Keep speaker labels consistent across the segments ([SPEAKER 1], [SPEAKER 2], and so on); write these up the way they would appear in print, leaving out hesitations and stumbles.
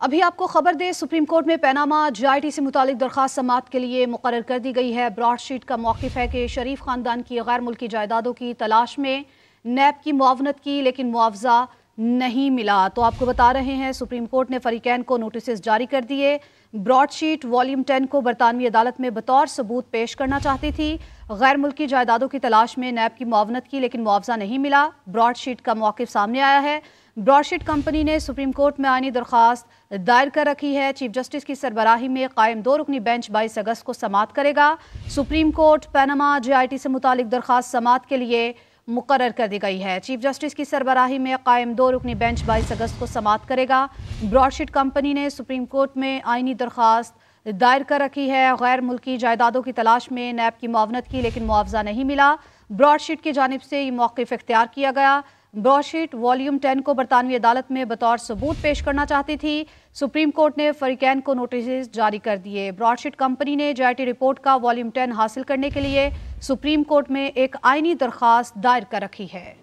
[SPEAKER 1] अभी आपको खबर दें, सुप्रीम कोर्ट में पैनामा JIT से मुतालिक दरख्वास्त समाअत के लिए मुकर्रर कर दी गई है। ब्रॉडशीट का मौक़िफ़ है कि शरीफ ख़ानदान की गैर मुल्की जायदादों की तलाश में नैब की मुआवनत की, लेकिन मुआवजा नहीं मिला। तो आपको बता रहे हैं, सुप्रीम कोर्ट ने फ़रीक़ैन को नोटिस जारी कर दिए। ब्रॉडशीट वॉल्यूम 10 को बरतानवी अदालत में बतौर सबूत पेश करना चाहती थी। गैर मुल्की जायदादों की तलाश में नैब की मुआवनत की, लेकिन मुआवजा नहीं मिला। ब्रॉडशीट का मौक़िफ़ सामने आया है। ब्रॉडशीट कंपनी ने सुप्रीम कोर्ट में आईनी दरख्वास्त दायर कर रखी है। चीफ जस्टिस की सरबराही में कायम 2 रुकनी बेंच 22 अगस्त को समाअत करेगा। सुप्रीम कोर्ट पैनामा JIT से मुतालिक दरख्वास्त समाअत के लिए मुकर्रर कर दी गई है। चीफ जस्टिस की सरबराही में कायम 2 रुकनी बेंच 22 अगस्त को समाअत करेगा। ब्रॉडशीट कंपनी ने सुप्रीम कोर्ट में आईनी दरख्वास्त दायर कर रखी है। गैर मुल्की जायदादों की तलाश में नैब की मुआवनत की, लेकिन मुआवजा नहीं मिला। ब्रॉडशीट की जानिब से ये मौक़िफ़ इख्तियार किया गया। ब्रॉडशीट वॉल्यूम 10 को बरतानवी अदालत में बतौर सबूत पेश करना चाहती थी। सुप्रीम कोर्ट ने फ़रीक़ैन को नोटिस जारी कर दिए। ब्रॉडशीट कंपनी ने JIT रिपोर्ट का वॉल्यूम 10 हासिल करने के लिए सुप्रीम कोर्ट में एक आईनी दरख्वास्त दायर कर रखी है।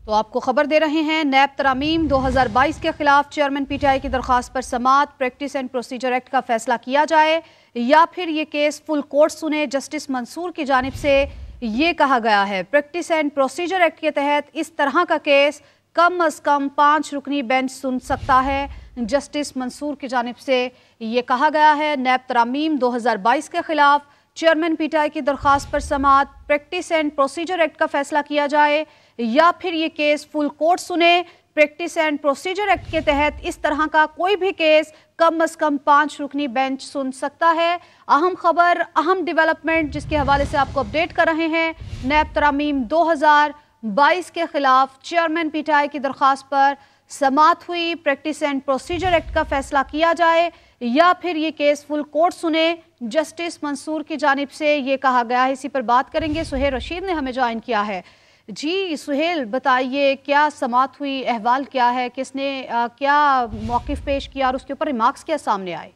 [SPEAKER 1] तो आपको खबर दे रहे हैं, नैब तरामीम 2022 के खिलाफ चेयरमैन PTI की दरख्वास्त पर समाअत, प्रैक्टिस एंड प्रोसीजर एक्ट का फैसला किया जाए या फिर ये केस फुल कोर्ट सुने। जस्टिस मंसूर की जानिब से ये कहा गया है, प्रैक्टिस एंड प्रोसीजर एक्ट के तहत इस तरह का केस कम अज कम 5 रुकनी बेंच सुन सकता है। जस्टिस मंसूर की जानिब से ये कहा गया है, नैब तरामीम 2022 के खिलाफ चेयरमैन PTI की दरख्वास्त पर समाअत, प्रैक्टिस एंड प्रोसीजर एक्ट का फैसला किया जाए या फिर ये केस फुल कोर्ट सुने। प्रैक्टिस एंड प्रोसीजर एक्ट के तहत इस तरह का कोई भी केस कम अज कम 5 रुकनी बेंच सुन सकता है। अहम खबर, अहम डेवलपमेंट जिसके हवाले से आपको अपडेट कर रहे हैं, नैब तरामीम 2022 के खिलाफ चेयरमैन PTI की दरख्वास्त पर समाअत हुई, प्रैक्टिस एंड प्रोसीजर एक्ट का फैसला किया जाए या फिर ये केस फुल कोर्ट सुने। जस्टिस मंसूर की जानिब से ये कहा गया है। इसी पर बात करेंगे, सुहेल रशीद ने हमें ज्वाइन किया है। जी सुहेल, बताइए क्या समाअत हुई, अहवाल क्या है, किसने क्या मौक़िफ़ पेश किया और उसके ऊपर रिमार्क्स क्या सामने आए?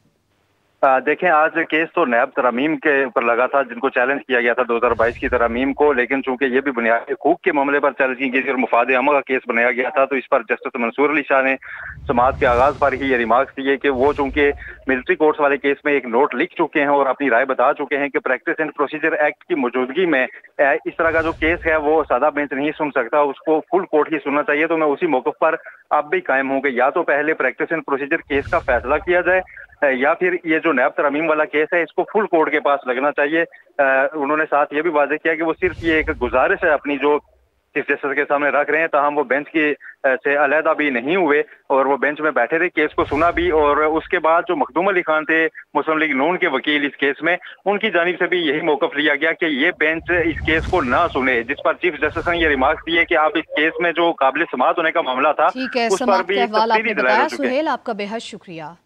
[SPEAKER 2] देखें, आज केस तो नैब तरामीम के ऊपर लगा था, जिनको चैलेंज किया गया था 2022 की तरामीम को, लेकिन चूंकि ये भी बुनियादी हकूक के मामले पर चैलेंज की गई और मुफाद आमा का केस बनाया गया था, तो इस पर जस्टिस मंसूर अली शाह ने समाअत के आगाज पर ही ये रिमार्क्स दिए कि वो चूंकि मिलिट्री कोर्ट्स वाले केस में एक नोट लिख चुके हैं और अपनी राय बता चुके हैं कि प्रैक्टिस एंड प्रोसीजर एक्ट की मौजूदगी में इस तरह का जो केस है वो सादा बेंच नहीं सुन सकता, उसको फुल कोर्ट ही सुनना चाहिए। तो मैं उसी मौक़िफ़ पर अब भी कायम हूँ कि या तो पहले प्रैक्टिस एंड प्रोसीजर केस का फैसला किया जाए या फिर ये जो नैब तरामीम वाला केस है इसको फुल कोर्ट के पास लगना चाहिए। उन्होंने साथ ये भी वाज़ेह किया कि वो सिर्फ ये एक गुजारिश है अपनी जो चीफ जस्टिस के सामने रख रहे हैं, ताहम वो बेंच की से अलहदा भी नहीं हुए और वो बेंच में बैठे थे, केस को सुना भी। और उसके बाद जो मखदूम अली खान थे, मुस्लिम लीग नून के वकील इस केस में, उनकी जानिब से भी यही मौक़िफ़ लिया गया कि ये बेंच इस केस को ना सुने, जिस पर चीफ जस्टिस ने ये रिमार्क्स दिए कि आप इस केस में जो काबिल समाअत होने का मामला था
[SPEAKER 1] ठीक है,
[SPEAKER 2] उस पर भी
[SPEAKER 1] सुहेल आपका बेहद शुक्रिया।